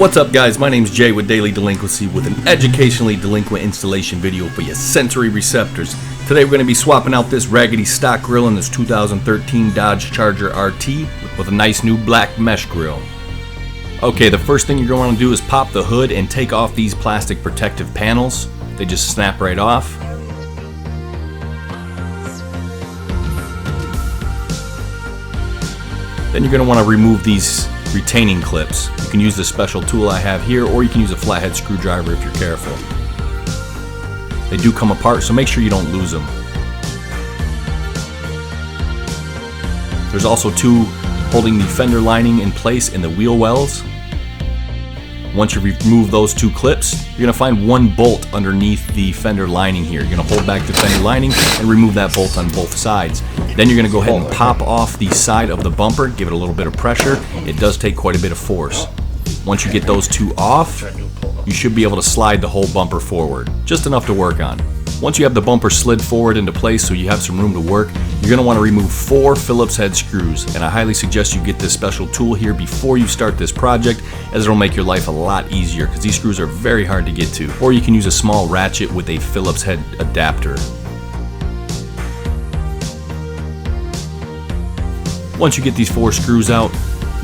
What's up guys, my name's Jay with Daily Delinquency with an educationally delinquent installation video for your sensory receptors. Today we're going to be swapping out this raggedy stock grill in this 2013 Dodge Charger RT with a nice new black mesh grill. Okay, the first thing you're going to want to do is pop the hood and take off these plastic protective panels. They just snap right off. Then you're going to want to remove these retaining clips. You can use the special tool I have here, or you can use a flathead screwdriver if you're careful. They do come apart, so make sure you don't lose them. There's also two holding the fender lining in place in the wheel wells. Once you remove those two clips, you're going to find one bolt underneath the fender lining here. You're going to hold back the fender lining and remove that bolt on both sides. Then you're going to go ahead and pop off the side of the bumper, give it a little bit of pressure. It does take quite a bit of force. Once you get those two off, you should be able to slide the whole bumper forward, just enough to work on. Once you have the bumper slid forward into place so you have some room to work, you're going to want to remove 4 Phillips head screws, and I highly suggest you get this special tool here before you start this project, as it'll make your life a lot easier because these screws are very hard to get to. Or you can use a small ratchet with a Phillips head adapter. Once you get these 4 screws out,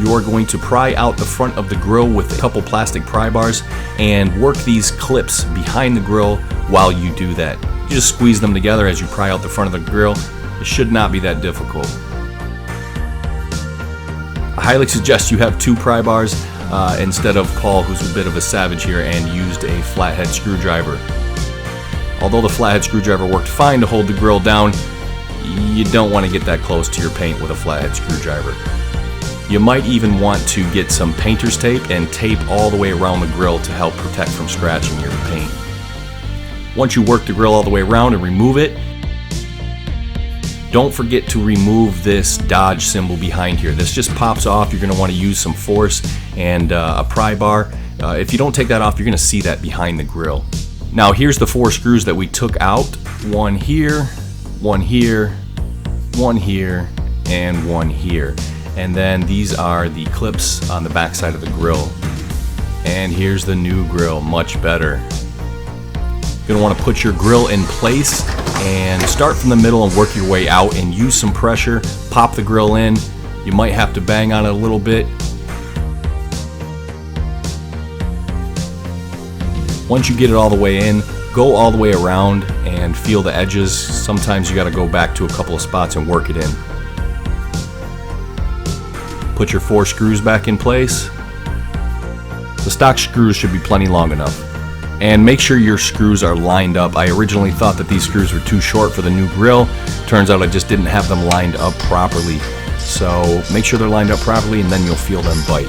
you're going to pry out the front of the grill with a couple plastic pry bars and work these clips behind the grill while you do that. You just squeeze them together as you pry out the front of the grill. It should not be that difficult. I highly suggest you have 2 pry bars instead of Paul, who's a bit of a savage here and used a flathead screwdriver. Although the flathead screwdriver worked fine to hold the grill down, you don't want to get that close to your paint with a flathead screwdriver. You might even want to get some painter's tape and tape all the way around the grill to help protect from scratching your paint. Once you work the grill all the way around and remove it, don't forget to remove this Dodge symbol behind here. This just pops off. You're going to want to use some force and a pry bar. If you don't take that off, you're going to see that behind the grill. Now here's the 4 screws that we took out. One here, one here, one here, and one here. And then these are the clips on the back side of the grill. And here's the new grill, much better. You're going to want to put your grill in place and start from the middle and work your way out and use some pressure. Pop the grill in. You might have to bang on it a little bit. Once you get it all the way in, go all the way around and feel the edges. Sometimes you got to go back to a couple of spots and work it in. Put your 4 screws back in place. The stock screws should be plenty long enough. And make sure your screws are lined up. I originally thought that these screws were too short for the new grill. Turns out I just didn't have them lined up properly. So make sure they're lined up properly and then you'll feel them bite.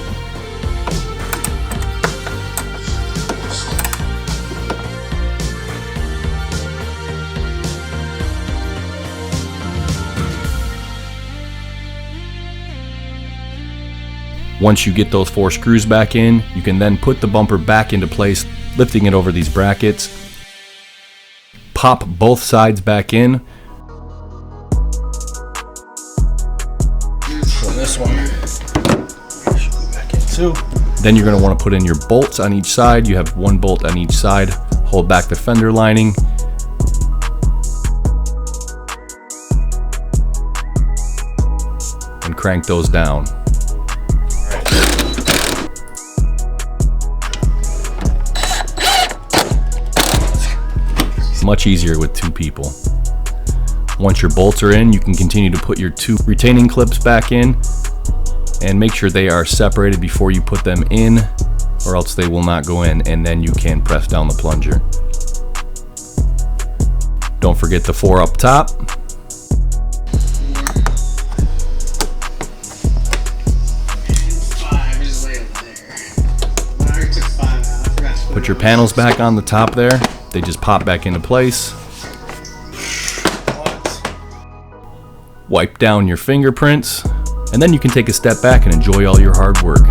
Once you get those 4 screws back in, you can then put the bumper back into place, lifting it over these brackets. Pop both sides back in. So this one should go back in too. Then you're going to want to put in your bolts on each side. You have 1 bolt on each side. Hold back the fender lining. And crank those down. Much easier with 2 people. Once your bolts are in, you can continue to put your 2 retaining clips back in and make sure they are separated before you put them in, or else they will not go in, and then you can press down the plunger. Don't forget the 4 up top. Put your panels back on the top there. They just pop back into place. Wipe down your fingerprints, and then you can take a step back and enjoy all your hard work.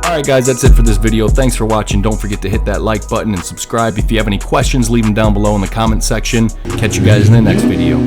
Alright guys, that's it for this video. Thanks for watching. Don't forget to hit that like button and subscribe. If you have any questions, leave them down below in the comment section. Catch you guys in the next video.